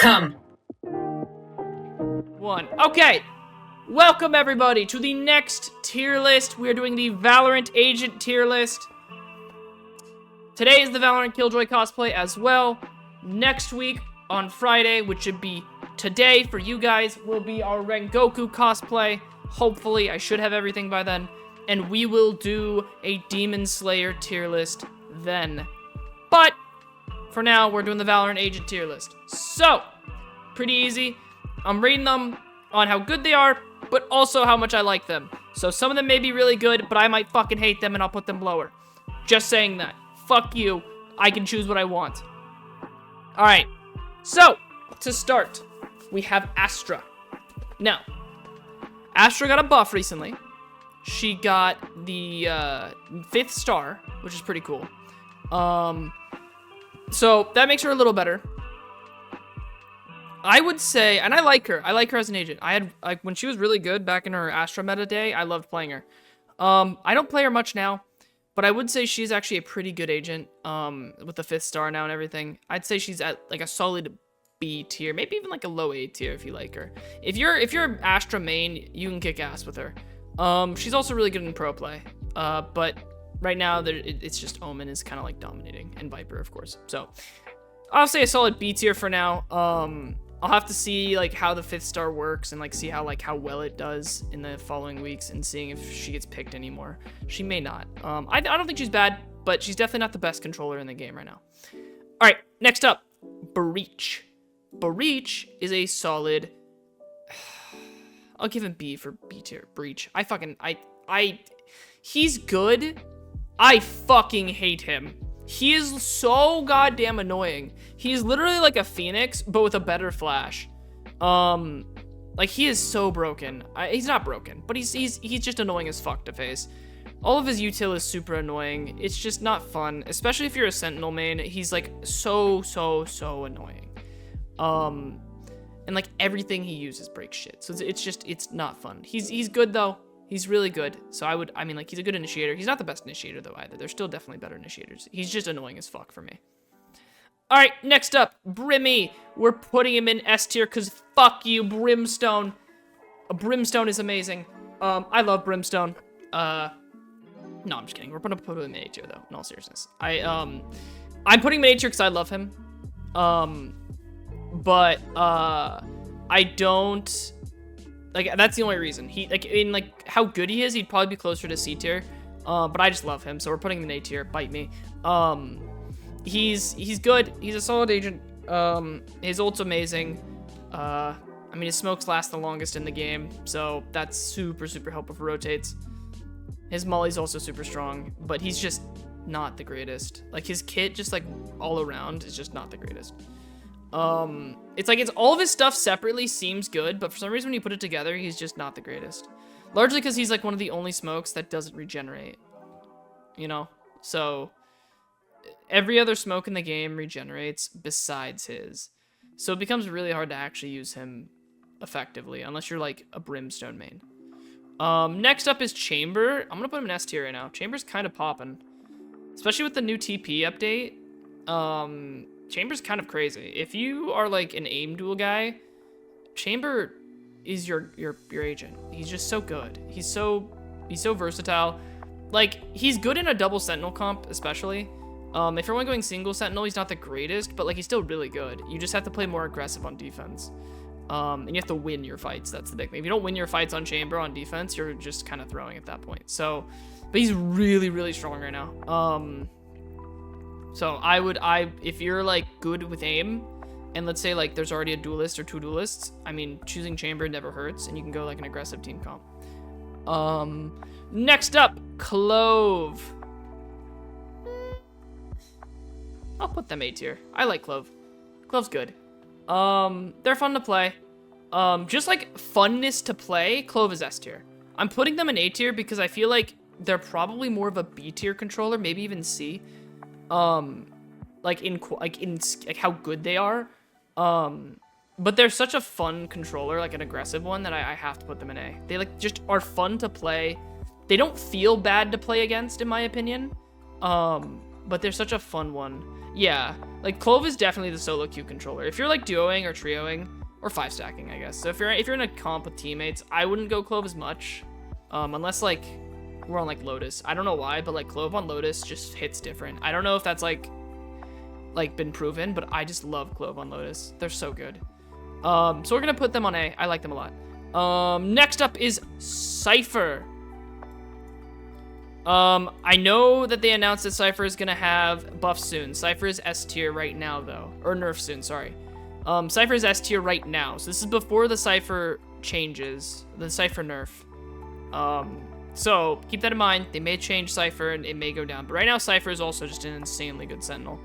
Come. One. Okay. Welcome everybody to the next tier list. We are doing the Valorant Agent tier list. Today is the Valorant Killjoy cosplay as well. Next week on Friday, which should be today for you guys, will be our Rengoku cosplay. Hopefully, I should have everything by then. And we will do a Demon Slayer tier list then. But for now, we're doing the Valorant Agent tier list. So, pretty easy. I'm rating them on how good they are, but also how much I like them. So some of them may be really good, but I might fucking hate them and I'll put them lower. Just saying that. Fuck you. I can choose what I want. Alright. So, to start, we have Astra. Now, Astra got a buff recently. She got the 5th star, which is pretty cool. So that makes her a little better. I would say, and I like her. I like her as an agent. When she was really good back in her Astra meta day, I loved playing her. I don't play her much now, but I would say she's actually a pretty good agent. With the 5th star now and everything, I'd say she's at like a solid B tier, maybe even like a low A tier if you like her. If you're Astra main, you can kick ass with her. She's also really good in pro play. But right now it's just Omen is kind of like dominating, and Viper of course. So I'll say a solid B tier for now. I'll have to see like how the 5th star works and like see how well it does in the following weeks and seeing if she gets picked anymore. She may not. I don't think she's bad, but she's definitely not the best controller in the game right now. All right, next up, Breach. Breach is a solid. I'll give him B for B tier. Breach. He's good. I fucking hate him. He is so goddamn annoying. He's literally like a Phoenix, but with a better flash. Like he is so broken. He's not broken, but he's just annoying as fuck to face. All of his util is super annoying. It's just not fun, especially if you're a Sentinel main. He's like so annoying. And like everything he uses breaks shit. So it's not fun. He's good though. He's really good. So I mean, like, he's a good initiator. He's not the best initiator, though, either. There's still definitely better initiators. He's just annoying as fuck for me. All right, next up, Brimmy. We're putting him in S tier because fuck you, Brimstone. Brimstone is amazing. I love Brimstone. No, I'm just kidding. We're gonna put him in A tier, though, in all seriousness. I'm putting him in A tier because I love him. But I don't... Like, that's the only reason. He, like, in, like, how good he is, he'd probably be closer to C tier. But I just love him, so we're putting him in A tier. Bite me. He's good. He's a solid agent. His ult's amazing. I mean, his smokes last the longest in the game, so that's super helpful for rotates. His molly's also super strong, but he's just not the greatest. Like, his kit, just, like, all around, is just not the greatest. It's like, all of his stuff separately seems good, but for some reason when you put it together, he's just not the greatest. Largely because he's like one of the only smokes that doesn't regenerate, you know? So, every other smoke in the game regenerates besides his. So it becomes really hard to actually use him effectively, unless you're like a Brimstone main. Next up is Chamber. I'm gonna put him in S tier right now. Chamber's kind of popping. Especially with the new TP update. Chamber's kind of crazy. If you are like an aim duel guy, Chamber is your agent. He's just so good. He's so versatile. Like, he's good in a double Sentinel comp, especially. If you're only going single Sentinel, he's not the greatest, but like he's still really good. You just have to play more aggressive on defense. And you have to win your fights. That's the big thing. If you don't win your fights on Chamber on defense, you're just kind of throwing at that point. So, but he's really strong right now. So if you're like good with aim, and let's say like there's already a duelist or 2 duelists, I mean, choosing Chamber never hurts, and you can go like an aggressive team comp. Next up, Clove. I'll put them A tier. I like Clove. Clove's good. They're fun to play. Just like funness to play, Clove is S tier. I'm putting them in A tier because I feel like they're probably more of a B tier controller, maybe even C. Like how good they are. But they're such a fun controller, like an aggressive one, that I have to put them in A. They like just are fun to play. They don't feel bad to play against, in my opinion. But they're such a fun one. Yeah, like Clove is definitely the solo queue controller. If you're like duoing or trioing or 5-stacking, I guess. So if you're in a comp with teammates, I wouldn't go Clove as much, unless like we're on like Lotus. I don't know why, but like Clove on Lotus just hits different. I don't know if that's like been proven, but I just love Clove on Lotus. They're so good. So we're gonna put them on A. I like them a lot. Next up is Cypher. I know that they announced that Cypher is gonna have buffs soon. Cypher is S tier right now, though. Or nerf soon, sorry. Cypher is S tier right now. So this is before the Cypher changes. The Cypher nerf. So keep that in mind. They may change Cypher and it may go down. But right now, Cypher is also just an insanely good Sentinel.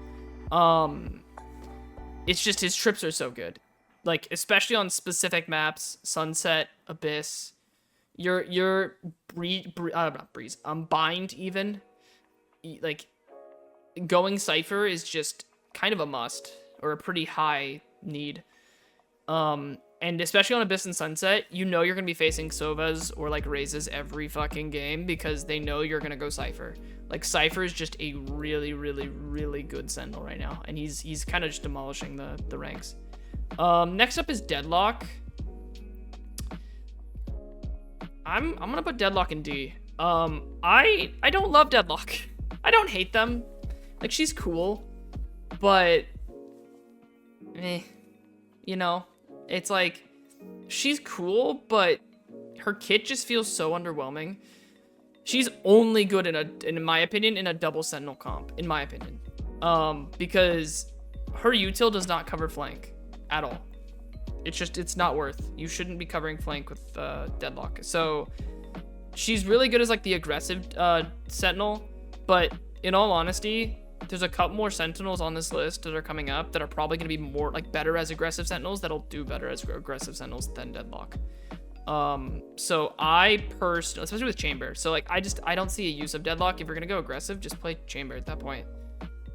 It's just his trips are so good. Like, especially on specific maps. Sunset, Abyss. Your bind even, like, going Cypher is just kind of a must, or a pretty high need. And especially on Abyss and Sunset, you know you're gonna be facing Sovas or like Razes every fucking game because they know you're gonna go Cypher. Like, Cypher is just a really, really, really good Sentinel right now, and he's kind of just demolishing the ranks. Next up is Deadlock. I'm gonna put Deadlock in D. I don't love Deadlock. I don't hate them. Like, she's cool, but you know, it's like she's cool, but her kit just feels so underwhelming. She's only good in my opinion, in a double Sentinel comp, in my opinion, because her util does not cover flank at all. It's not worth. You shouldn't be covering flank with Deadlock. So she's really good as like the aggressive Sentinel, but in all honesty, there's a couple more Sentinels on this list that are coming up that are probably going to be more like better as aggressive Sentinels that'll do better as aggressive Sentinels than Deadlock. So I personally, especially with Chamber, so like I don't see a use of Deadlock. If you're gonna go aggressive, just play Chamber at that point,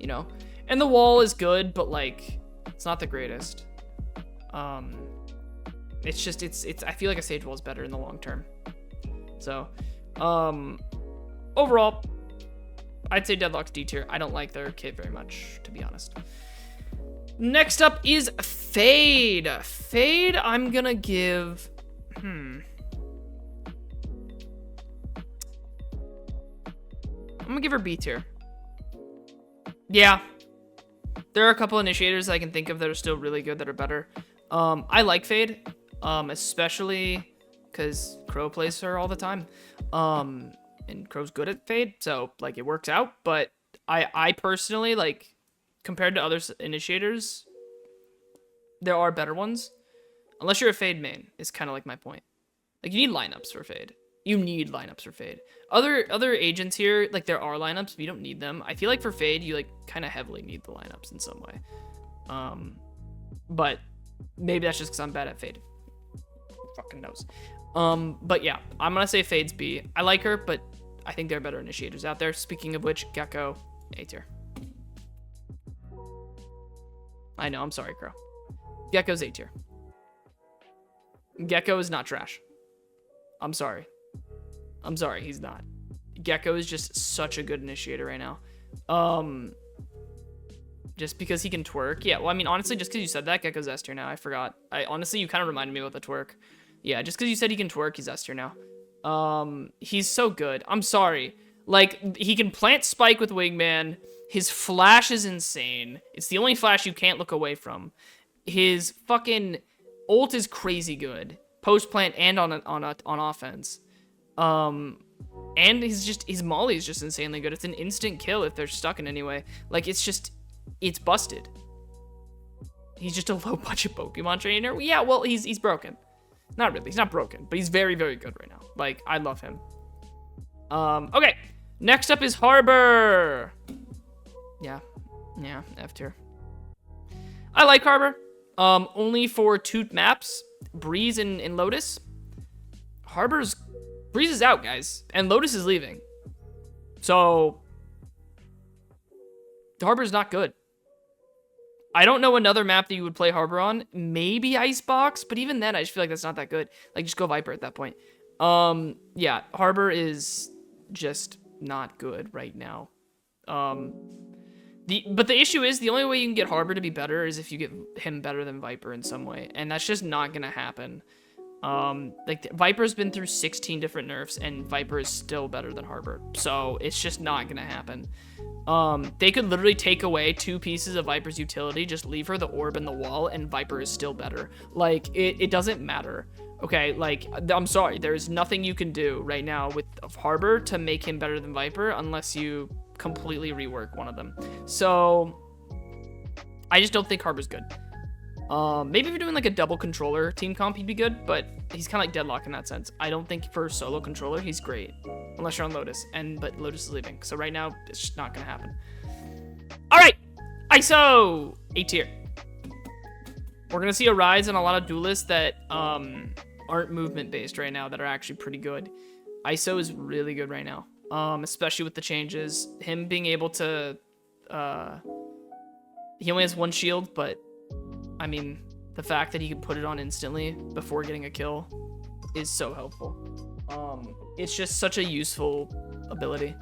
you know. And the wall is good, but like it's not the greatest. It's just I feel like a Sage wall is better in the long term. So overall, I'd say Deadlock's D tier. I don't like their kit very much, to be honest. Next up is Fade. Fade, I'm gonna give I'm gonna give her B tier. Yeah. There are a couple initiators I can think of that are still really good, that are better. I like Fade, especially because Crow plays her all the time. And Crow's good at Fade, so like it works out. But I personally, like, compared to other initiators, there are better ones. Unless you're a Fade main, is kind of like my point. Like, you need lineups for Fade. You need lineups for Fade. Other agents here, like, there are lineups, but you don't need them. I feel like for Fade, you like kind of heavily need the lineups in some way. But maybe that's just because I'm bad at Fade. Who fucking knows. But yeah, I'm gonna say Fade's B. I like her, but I think there are better initiators out there. Speaking of which, Gecko, A tier. I know, I'm sorry, Crow. Gecko's A tier. Gecko is not trash. I'm sorry. I'm sorry, he's not. Gecko is just such a good initiator right now. Just because he can twerk. Yeah, well, I mean, honestly, just because you said that, Gecko's S tier now. I forgot. Honestly, you kind of reminded me about the twerk. Yeah, just because you said he can twerk, he's S tier now. He's so good. I'm sorry. Like, he can plant spike with Wingman. His flash is insane. It's the only flash you can't look away from. His fucking ult is crazy good. Post plant and on offense. And his molly is just insanely good. It's an instant kill if they're stuck in any way. Like, it's busted. He's just a low budget Pokemon trainer. Yeah, well, he's broken. Not really. He's not broken, but he's very, very good right now. Like, I love him. Okay. Next up is Harbor. Yeah, F tier. I like Harbor. Only for 2 maps, Breeze and Lotus. Breeze is out, guys, and Lotus is leaving. So Harbor's not good. I don't know another map that you would play Harbor on. Maybe Icebox, but even then, I just feel like that's not that good. Like, just go Viper at that point. Yeah, Harbor is just not good right now. But the issue is the only way you can get Harbor to be better is if you get him better than Viper in some way, and that's just not gonna happen. Like Viper's been through 16 different nerfs, and Viper is still better than Harbor, so it's just not gonna happen. They could literally take away 2 pieces of Viper's utility, just leave her the orb and the wall, and Viper is still better. Like it doesn't matter. Okay, like I'm sorry, there's nothing you can do right now with Harbor to make him better than Viper unless you completely rework one of them. So I just don't think Harbor's good. Maybe if you're doing like a double controller team comp, he'd be good, but he's kind of like Deadlock in that sense. I don't think for solo controller he's great unless you're on Lotus, but Lotus is leaving, so right now it's just not gonna happen. All right, ISO A tier. We're gonna see a rise in a lot of duelists that aren't movement based right now that are actually pretty good. ISO is really good right now. Especially with the changes, him being able to, he only has 1 shield, but I mean, the fact that he can put it on instantly before getting a kill is so helpful. It's just such a useful ability.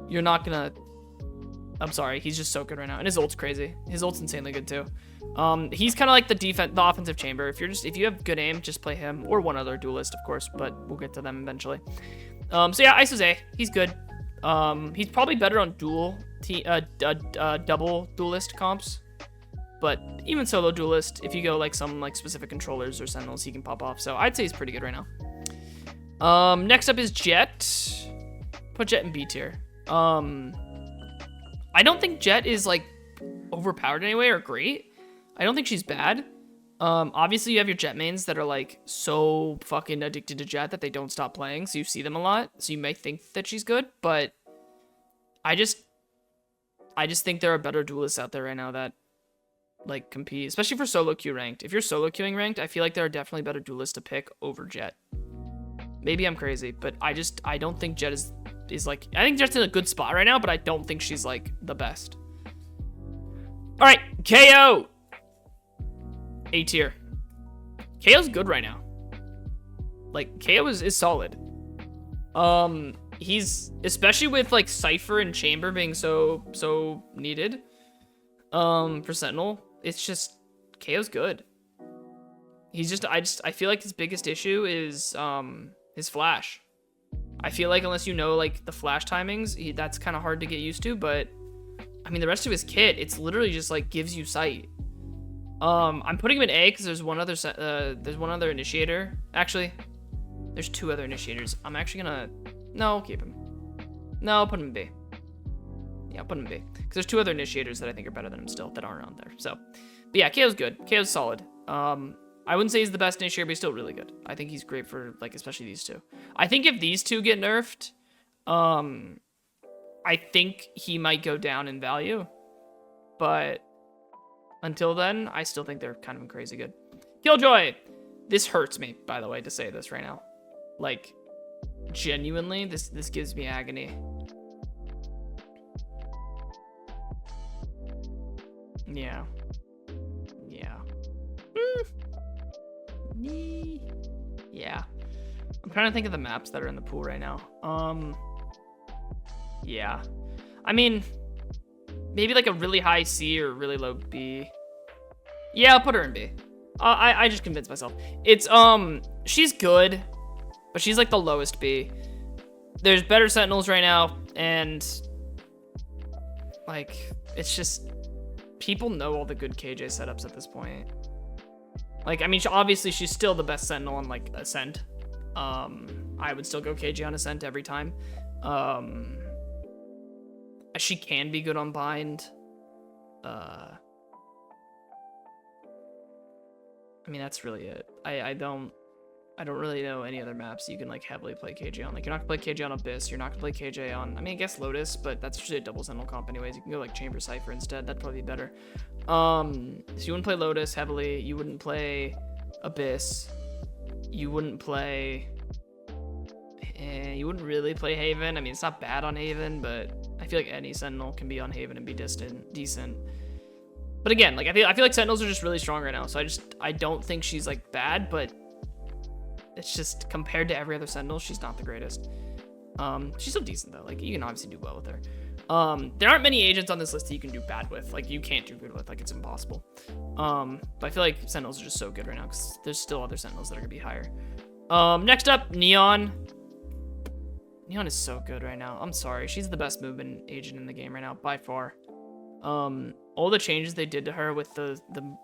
You're not gonna, I'm sorry, he's just so good right now, and his ult's crazy. His ult's insanely good too. He's kind of like the offensive chamber. If you have good aim, just play him or one other duelist, of course, but we'll get to them eventually. So yeah, ISO's A. He's good. He's probably better on double duelist comps, but even solo duelist, if you go like some like specific controllers or sentinels, he can pop off. So I'd say he's pretty good right now. Next up is Jett. Put Jett in B tier. I don't think Jett is like overpowered in any way or great. I don't think she's bad. Obviously you have your Jett mains that are like so fucking addicted to Jett that they don't stop playing, so you see them a lot, so you may think that she's good, but I just think there are better duelists out there right now that like compete, especially for solo queue ranked. If you're solo queuing ranked, I feel like there are definitely better duelists to pick over Jett. Maybe I'm crazy, but I don't think Jett is like, I think Jett's in a good spot right now, but I don't think she's like the best. All right, KO. A tier. KO's good right now. Like KO is solid. He's, especially with like Cypher and Chamber being so needed for Sentinel, it's just KO's good. He's just, I feel like his biggest issue is his flash. I feel like unless you know like the flash timings, that's kind of hard to get used to, but I mean the rest of his kit, it's literally just like gives you sight. I'm putting him in A because there's one other initiator. Actually, there's 2 other initiators. I'm actually gonna, no, keep him. No, put him in B. Yeah, put him in B. Because there's 2 other initiators that I think are better than him still that aren't on there. So, but yeah, KO's good. KO's solid. I wouldn't say he's the best initiator, but he's still really good. I think he's great for like especially these 2. I think if these 2 get nerfed, I think he might go down in value, but until then, I still think they're kind of crazy good. Killjoy! This hurts me, by the way, to say this right now. Like, genuinely, this gives me agony. Yeah. Yeah. Yeah. I'm trying to think of the maps that are in the pool right now. Yeah. I mean, maybe like a really high C or really low B. Yeah, I'll put her in B. I just convinced myself. It's, she's good, but she's like the lowest B. There's better Sentinels right now, and like, it's just, people know all the good KJ setups at this point. Like, I mean, obviously she's still the best Sentinel on like Ascent. I would still go KJ on Ascent every time. She can be good on Bind. I mean, that's really it. I don't really know any other maps you can like heavily play KJ on. Like, you're not gonna play KJ on Abyss. You're not gonna play KJ on, I mean, I guess Lotus, but that's usually a double Sentinel comp anyways. You can go like Chamber Cypher instead. That'd probably be better. So you wouldn't play Lotus heavily. You wouldn't play Abyss. You wouldn't play, you wouldn't really play Haven. I mean, it's not bad on Haven, but I feel like any Sentinel can be on Haven and be decent. But again, like I feel like Sentinels are just really strong right now. So I don't think she's like bad, but it's just compared to every other Sentinel, she's not the greatest. She's still decent though. Like, you can obviously do well with her. There aren't many agents on this list that you can do bad with. Like, you can't do good with. Like, it's impossible. But I feel like Sentinels are just so good right now because there's still other Sentinels that are going to be higher. Next up, Neon. Neon is so good right now. I'm sorry. She's the best movement agent in the game right now, by far. All the changes they did to her with the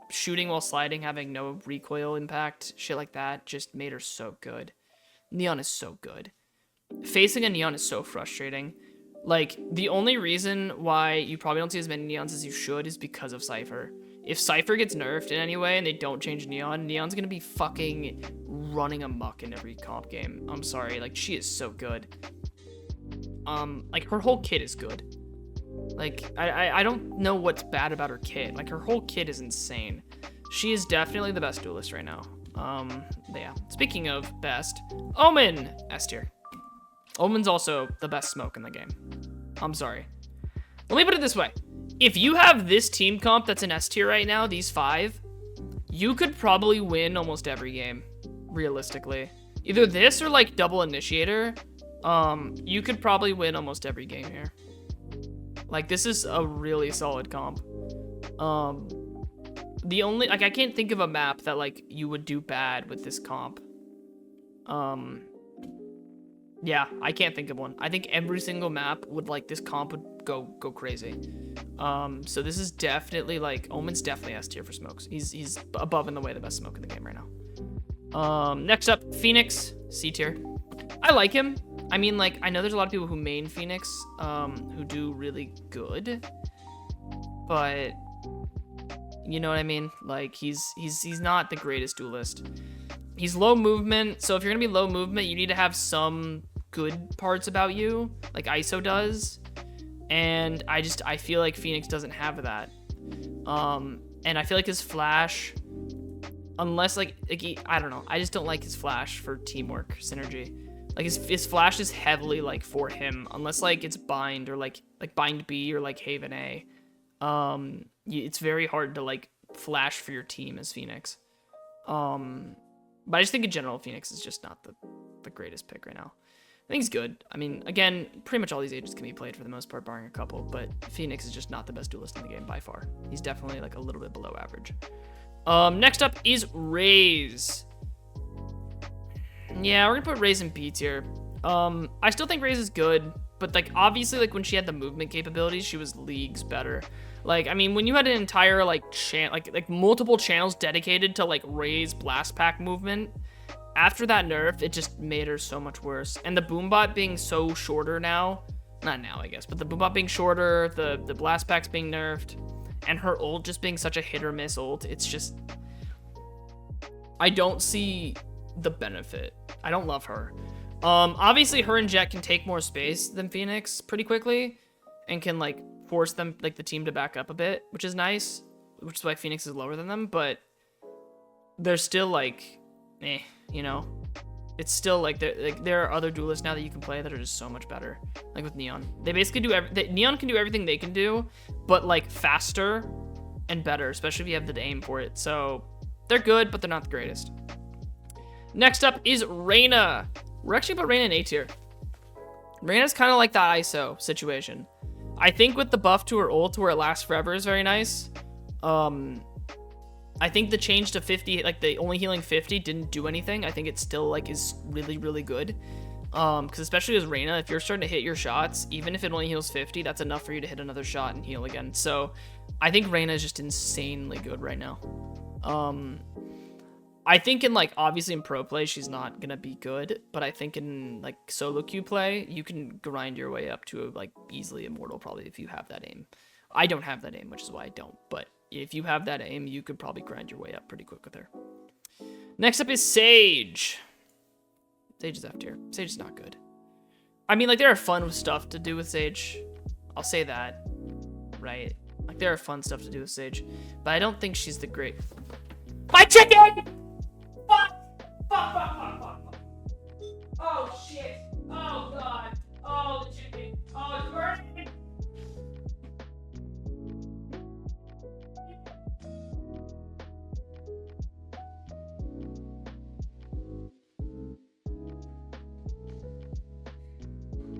shooting while sliding, having no recoil impact, shit like that, just made her so good. Neon is so good. Facing a Neon is so frustrating. Like, the only reason why you probably don't see as many Neons as you should is because of Cypher. If Cypher gets nerfed in any way and they don't change Neon, Neon's gonna be fucking running amok in every comp game. I'm sorry, like, she is so good. Like, her whole kit is good. Like, I don't know what's bad about her kit. Like, her whole kit is insane. She is definitely the best duelist right now. Yeah. Speaking of best, Omen, S tier. Omen's also the best smoke in the game. I'm sorry. Let me put it this way. If you have this team comp that's in S tier right now, these 5, you could probably win almost every game, realistically. Either this or, like, double initiator. You could probably win almost every game here. Like, this is a really solid comp. The only, like, I can't think of a map that, like, you would do bad with this comp. Yeah, I can't think of one. I think every single map would, like, this comp would go crazy. So this is definitely, like, Omen's definitely S tier for smokes. He's above in the way the best smoke in the game right now. Next up, Phoenix, C tier. I like him. I mean, like, I know there's a lot of people who main Phoenix, who do really good, but you know what I mean? Like, he's not the greatest duelist. He's low movement, so if you're gonna be low movement, you need to have some good parts about you, like ISO does, and I feel like Phoenix doesn't have that. And I feel like his flash, unless, like I don't know, I just don't like his flash for teamwork synergy. Like, his flash is heavily, like, for him, unless, like, it's bind or, like bind B or, like, Haven A. It's very hard to, like, flash for your team as Phoenix. But I just think in general, Phoenix is just not the greatest pick right now. I think he's good. I mean, again, pretty much all these agents can be played for the most part, barring a couple, but Phoenix is just not the best duelist in the game by far. He's definitely, like, a little bit below average. Next up is Raze. Yeah, we're gonna put Raze in B tier. I still think Raze is good, but, like, obviously, like, when she had the movement capabilities, she was leagues better. Like, I mean, when you had an entire, like, like multiple channels dedicated to, like, Raze blast pack movement, after that nerf, it just made her so much worse. And the boombot being so shorter now, not now, I guess, but the boombot being shorter, the blast packs being nerfed, and her ult just being such a hit or miss ult, it's just, I don't see the benefit. I don't love her. Obviously her and Jett can take more space than Phoenix pretty quickly and can, like, force them, like, the team to back up a bit, which is nice, which is why Phoenix is lower than them, but they're still, like, you know, it's still, like, there are other duelists now that you can play that are just so much better, like with Neon. They basically do Neon can do everything they can do, but, like, faster and better, especially if you have the aim for it. So they're good, but they're not the greatest. Next up is Reyna. We're actually put Reyna in A tier. Reyna's kind of like that ISO situation. I think with the buff to her ult where it lasts forever is very nice. I think the change to 50, like the only healing 50 didn't do anything. I think it still, like, is really, really good. Because especially as Reyna, if you're starting to hit your shots, even if it only heals 50, that's enough for you to hit another shot and heal again. So I think Reyna is just insanely good right now. I think in, like, obviously in pro play, she's not gonna be good, but I think in, like, solo queue play, you can grind your way up to, like, easily immortal probably if you have that aim. I don't have that aim, which is why I don't, but if you have that aim, you could probably grind your way up pretty quick with her. Next up is Sage. Sage is F tier. Sage is not good. I mean, like, there are fun stuff to do with Sage. I'll say that, right? Like, there are fun stuff to do with Sage, but I don't think she's the great... My chicken! Fuck. Oh, shit. Oh, God. Oh, the chicken. Oh, it's burning.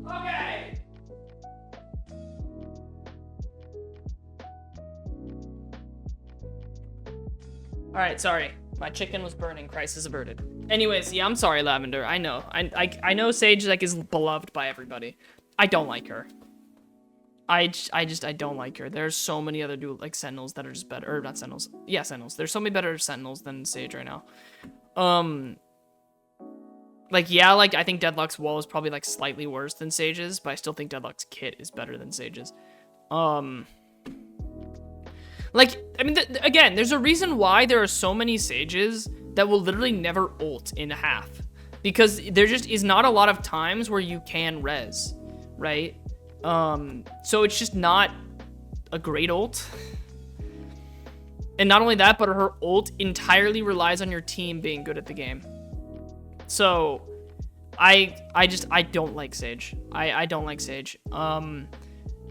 Okay. All right, sorry. My chicken was burning. Crisis averted. Anyways, yeah, I'm sorry, Lavender. I know. I know Sage like is beloved by everybody. I don't like her. I don't like her. There's so many other like Sentinels that are just better. Or not Sentinels. Yeah, Sentinels. There's so many better Sentinels than Sage right now. Like, yeah, like, I think Deadlock's wall is probably, like, slightly worse than Sage's, but I still think Deadlock's kit is better than Sage's. Like, I mean, again, there's a reason why there are so many Sages that will literally never ult in half. Because there just is not a lot of times where you can res, right? So it's just not a great ult. And not only that, but her ult entirely relies on your team being good at the game. So, I don't like Sage. I don't like Sage.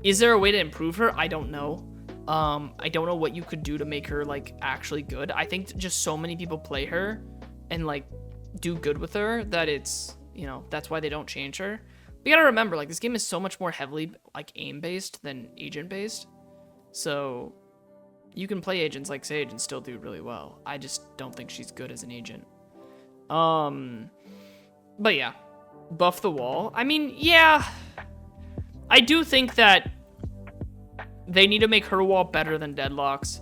Is there a way to improve her? I don't know. I don't know what you could do to make her, like, actually good. I think just so many people play her and, like, do good with her that it's, you know, that's why they don't change her. But you gotta remember, like, this game is so much more heavily, like, aim-based than agent-based. So, you can play agents like Sage and still do really well. I just don't think she's good as an agent. But yeah, buff the wall. I mean, yeah, I do think that they need to make her wall better than Deadlock's.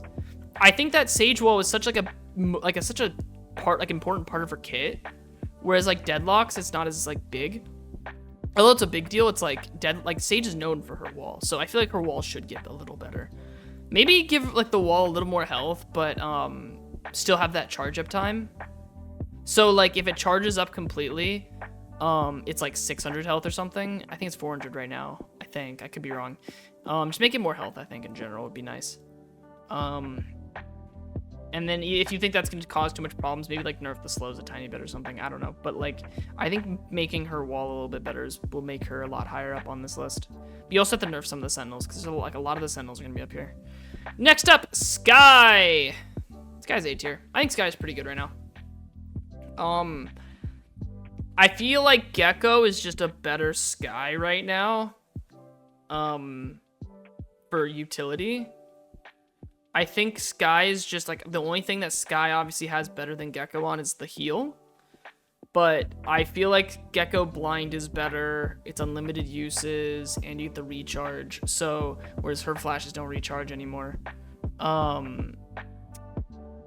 I think that Sage wall is such like such a important part of her kit, whereas like Deadlock's, it's not as like big. Although it's a big deal, it's like Sage is known for her wall, so I feel like her wall should get a little better. Maybe give like the wall a little more health, but still have that charge up time. So, like, if it charges up completely, it's, like, 600 health or something. I think it's 400 right now. I think. I could be wrong. Just make it more health, I think, in general would be nice. And then if you think that's going to cause too much problems, maybe, like, nerf the slows a tiny bit or something. I don't know. But, like, I think making her wall a little bit better will make her a lot higher up on this list. But you also have to nerf some of the Sentinels, because, like, a lot of the Sentinels are going to be up here. Next up, Skye. Skye's A tier. I think Skye's pretty good right now. I feel like Gecko is just a better Skye right now, for utility. I think Skye is just like, the only thing that Skye obviously has better than Gecko on is the heal, but I feel like Gecko blind is better, it's unlimited uses, and you get the recharge, so, whereas her flashes don't recharge anymore.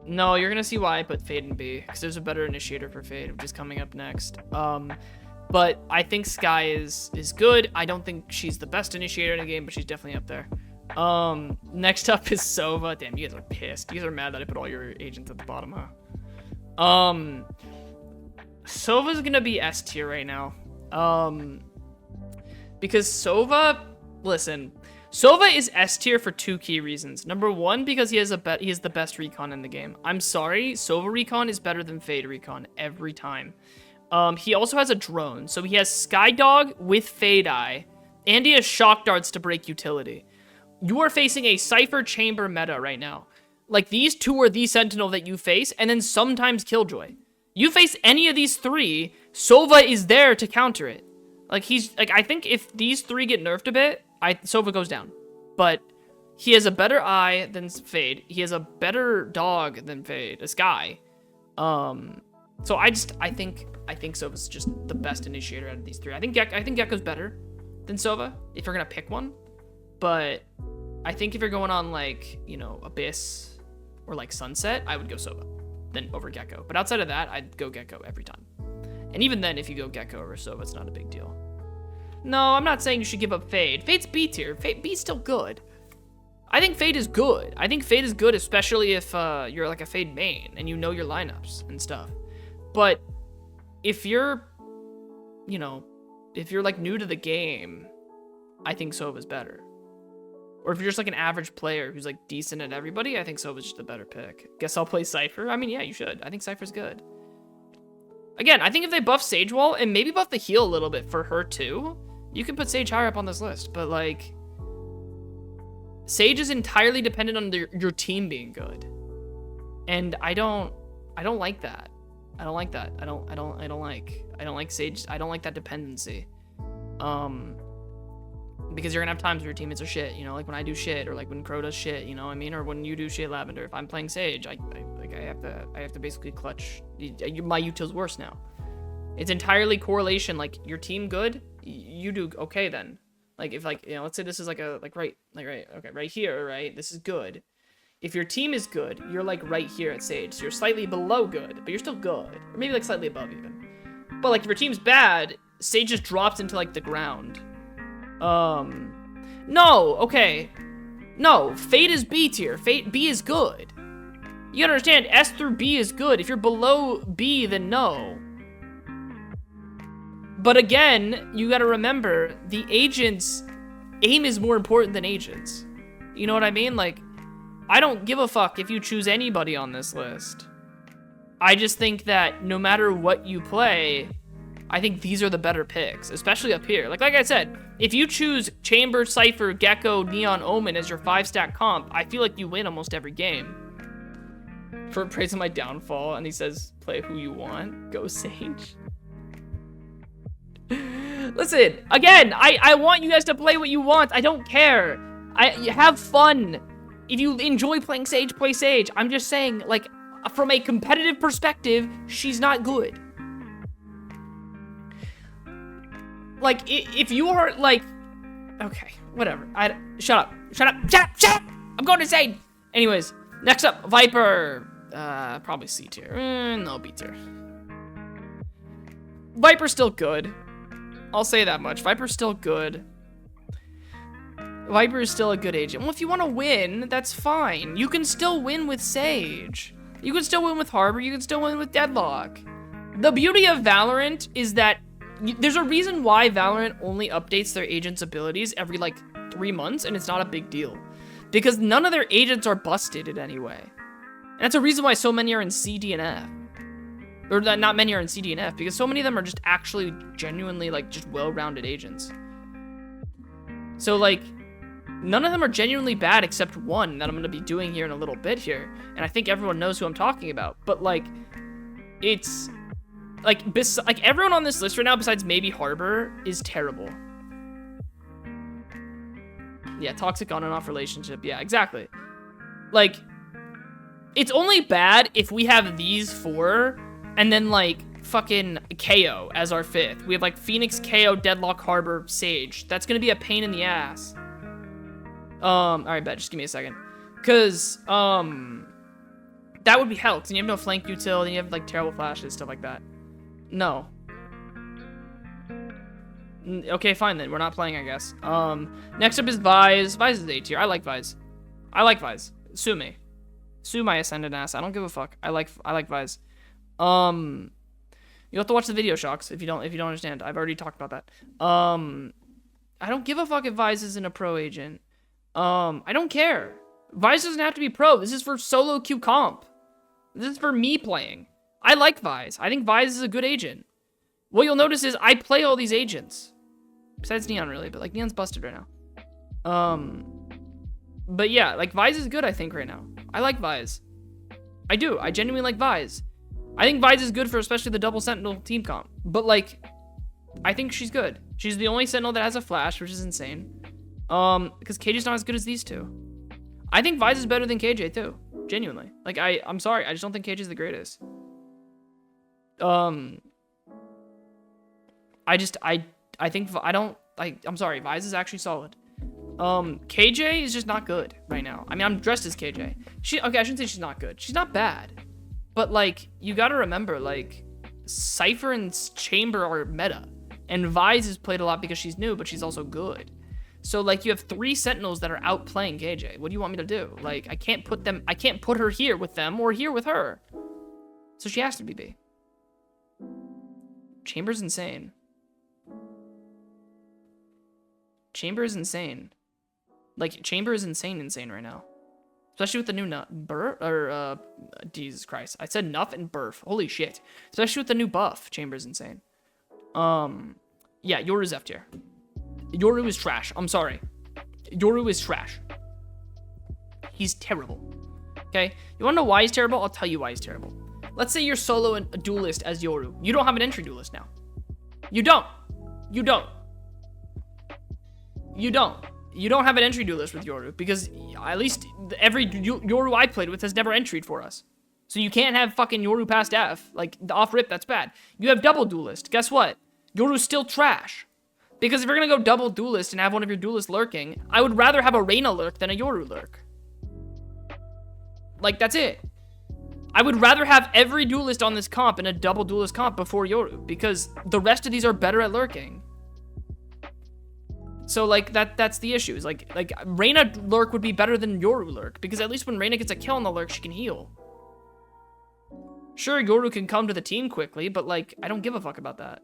No, you're gonna see why I put Fade in B, because there's a better initiator for Fade, which is coming up next. But I think Skye is good. I don't think she's the best initiator in the game, but she's definitely up there. Next up is Sova. Damn, you guys are pissed. You guys are mad that I put all your agents at the bottom, huh? Sova's gonna be S tier right now. Because Sova, listen, Sova is S tier for two key reasons. Number one, because he has the best recon in the game. I'm sorry, Sova recon is better than Fade recon every time. He also has a drone, so he has Skydog with Fade Eye, and he has Shock Darts to break utility. You are facing a Cypher Chamber meta right now. Like, these two are the Sentinel that you face, and then sometimes Killjoy. You face any of these three, Sova is there to counter it. Like, I think if these three get nerfed a bit, Sova goes down. But he has a better eye than Fade. He has a better dog than Fade, a Skye. So I think Sova's just the best initiator out of these three. I think Gecko's better than Sova, if you're gonna pick one. But I think if you're going on, like, you know, Abyss or like Sunset, I would go Sova then over Gecko. But outside of that, I'd go Gecko every time. And even then, if you go Gecko over Sova, it's not a big deal. No, I'm not saying you should give up Fade. Fade's B tier. B's still good. I think Fade is good. I think Fade is good, especially if you're like a Fade main and you know your lineups and stuff. But if you're, you know, if you're like new to the game, I think Sova's better. Or if you're just like an average player who's like decent at everybody, I think Sova's just a better pick. Guess I'll play Cypher. I mean, yeah, you should. I think Cypher's good. Again, I think if they buff Sage Wall and maybe buff the heal a little bit for her too, you can put Sage higher up on this list. But like, Sage is entirely dependent on your team being good, and I don't like that. I don't like that. I don't like Sage. I don't like that dependency. Because you're gonna have times where your teammates are shit, you know, like when I do shit, or like when Crow does shit, you know what I mean? Or when you do shit, Lavender. If I'm playing Sage, I like, I have to basically clutch. My util's worse now. It's entirely correlation. Like, your team good, you do okay then. Like, if, like, you know, let's say this is like right here, right? This is good. If your team is good, you're like right here at Sage. So you're slightly below good, but you're still good. Or maybe like slightly above even. But like if your team's bad, Sage just drops into like the ground. No, okay. No, Fade is B tier. Fade B is good. You gotta understand, S through B is good. If you're below B, then no. But again, you gotta remember, the agents, aim is more important than agents. You know what I mean? Like, I don't give a fuck if you choose anybody on this list. I just think that no matter what you play, I think these are the better picks, especially up here. Like I said, if you choose Chamber, Cypher, Gecko, Neon, Omen as your 5-stack comp, I feel like you win almost every game. For praising my downfall, and he says, play who you want. Go Sage. Listen, again, I want you guys to play what you want. I don't care. You have fun. If you enjoy playing Sage, play Sage. I'm just saying, like, from a competitive perspective, she's not good. Like, if you are, like, okay, whatever. Shut up. I'm going to Sage. Anyways, next up, Viper. Probably C tier. No, B tier. Viper's still good. I'll say that much. Viper's still good. Viper is still a good agent. Well, if you want to win, that's fine. You can still win with Sage. You can still win with Harbor. You can still win with Deadlock. The beauty of Valorant is that there's a reason why Valorant only updates their agents' abilities every, like, 3 months, and it's not a big deal. Because none of their agents are busted in any way. And that's a reason why so many are in C, D, and F. Or not many are in C, D, and F, because so many of them are just actually genuinely, like, just well-rounded agents. So, like, none of them are genuinely bad except one that I'm going to be doing here in a little bit here. And I think everyone knows who I'm talking about. But, like, it's... Like, everyone on this list right now, besides maybe Harbor, is terrible. Yeah, toxic on and off relationship. Yeah, exactly. Like, it's only bad if we have these 4, and then, like, fucking KO as our 5th. We have, like, Phoenix, KO, Deadlock, Harbor, Sage. That's gonna be a pain in the ass. Alright, bet. Just give me a second. Because, that would be hell. Because you have no flank util, and you have, like, terrible flashes, stuff like that. No. Okay, fine then. We're not playing, I guess. Next up is Vyse. Vyse is A tier. I like Vyse. Sue me. Sue my ascendant ass. I don't give a fuck. I like Vyse. You have to watch the video, Shocks, if you don't understand. I've already talked about that. I don't give a fuck if Vyse isn't a pro agent. I don't care. Vyse doesn't have to be pro. This is for solo queue comp. This is for me playing. I like Vyse. I think Vyse is a good agent. What you'll notice is I play all these agents. Besides Neon, really, but like Neon's busted right now. But yeah, like Vyse is good, I think, right now. I like Vyse. I do. I genuinely like Vyse. I think Vyse is good for especially the double sentinel team comp. But like, I think she's good. She's the only sentinel that has a flash, which is insane. Because KJ's not as good as these two. I think Vyse is better than KJ too. Genuinely. Like, I'm sorry. I just don't think KJ's the greatest. I'm sorry. Vyse is actually solid. KJ is just not good right now. I mean, I'm dressed as KJ. Okay, I shouldn't say she's not good. She's not bad. But, like, you gotta remember, like, Cypher and Chamber are meta. And Vyse is played a lot because she's new, but she's also good. So, like, you have 3 Sentinels that are outplaying KJ. What do you want me to do? Like, I can't put her here with them or here with her. So she has to be B. Chamber's insane. Chamber is insane. Like, Chamber is insane right now. Especially with the new Jesus Christ. I said nuff and burf. Holy shit. Especially with the new buff. Chamber's insane. Yeah, Yoru's F tier. Yoru is trash. I'm sorry. Yoru is trash. He's terrible. Okay? You wanna know why he's terrible? I'll tell you why he's terrible. Let's say you're solo and a duelist as Yoru. You don't have an entry duelist now. You don't. You don't have an entry duelist with Yoru because at least every Yoru I played with has never entried for us. So you can't have fucking Yoru past F. Like, the off-rip, that's bad. You have double duelist. Guess what? Yoru's still trash. Because if you're gonna go double duelist and have one of your duelists lurking, I would rather have a Reyna lurk than a Yoru lurk. Like, that's it. I would rather have every duelist on this comp in a double duelist comp before Yoru, because the rest of these are better at lurking. So, like, that's the issue. Is like Reyna lurk would be better than Yoru lurk, because at least when Reyna gets a kill on the lurk, she can heal. Sure, Yoru can come to the team quickly, but, like, I don't give a fuck about that.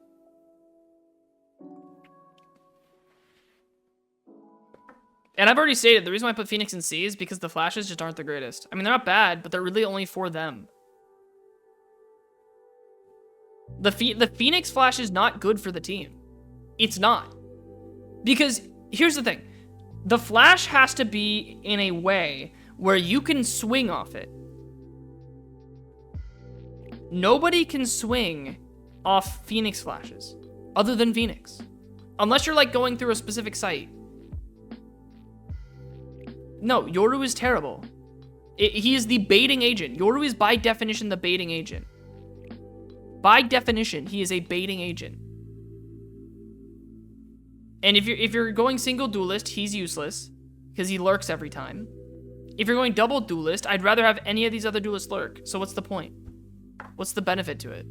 And I've already stated, the reason why I put Phoenix in C is because the flashes just aren't the greatest. I mean, they're not bad, but they're really only for them. The Phoenix flash is not good for the team. It's not. Because, here's the thing. The flash has to be in a way where you can swing off it. Nobody can swing off Phoenix flashes, other than Phoenix. Unless you're, like, going through a specific site. No, Yoru is terrible. He is the baiting agent. Yoru is, by definition, the baiting agent. By definition, he is a baiting agent. And if you're going single duelist, he's useless, because he lurks every time. If you're going double duelist, I'd rather have any of these other duelists lurk. So what's the point? What's the benefit to it?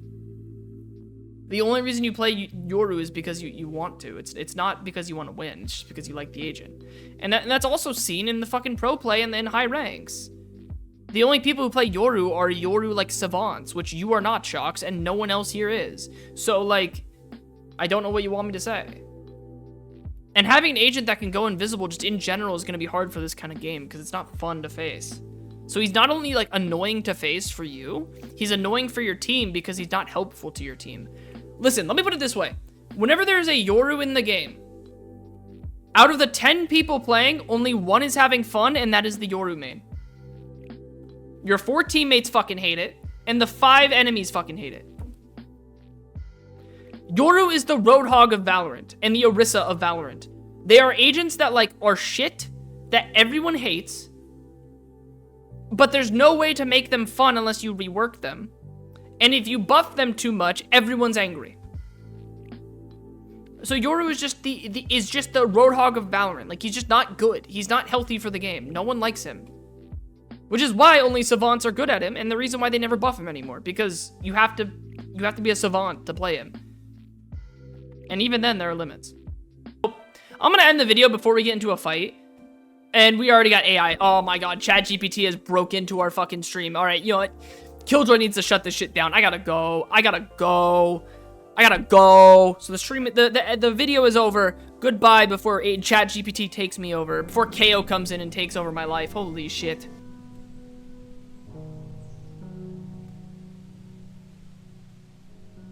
The only reason you play Yoru is because you want to. It's not because you want to win. It's just because you like the agent. And that's also seen in the fucking pro play and in high ranks. The only people who play Yoru are Yoru, like, savants, which you are not, Shocks, and no one else here is. So, like, I don't know what you want me to say. And having an agent that can go invisible just in general is going to be hard for this kind of game because it's not fun to face. So he's not only, like, annoying to face for you, he's annoying for your team because he's not helpful to your team. Listen, let me put it this way. Whenever there's a Yoru in the game, out of the 10 people playing, only one is having fun, and that is the Yoru main. Your 4 teammates fucking hate it, and the 5 enemies fucking hate it. Yoru is the Roadhog of Valorant, and the Orisa of Valorant. They are agents that, like, are shit, that everyone hates, but there's no way to make them fun unless you rework them. And if you buff them too much, everyone's angry. So Yoru is just the Roadhog of Valorant. Like, he's just not good. He's not healthy for the game. No one likes him. Which is why only savants are good at him, and the reason why they never buff him anymore. Because you have to be a savant to play him. And even then, there are limits. I'm gonna end the video before we get into a fight. And we already got AI. Oh my god, ChatGPT has broke into our fucking stream. Alright, you know what? Killjoy needs to shut this shit down. I gotta go. So the stream, the video is over. Goodbye before ChatGPT takes me over. Before KO comes in and takes over my life. Holy shit.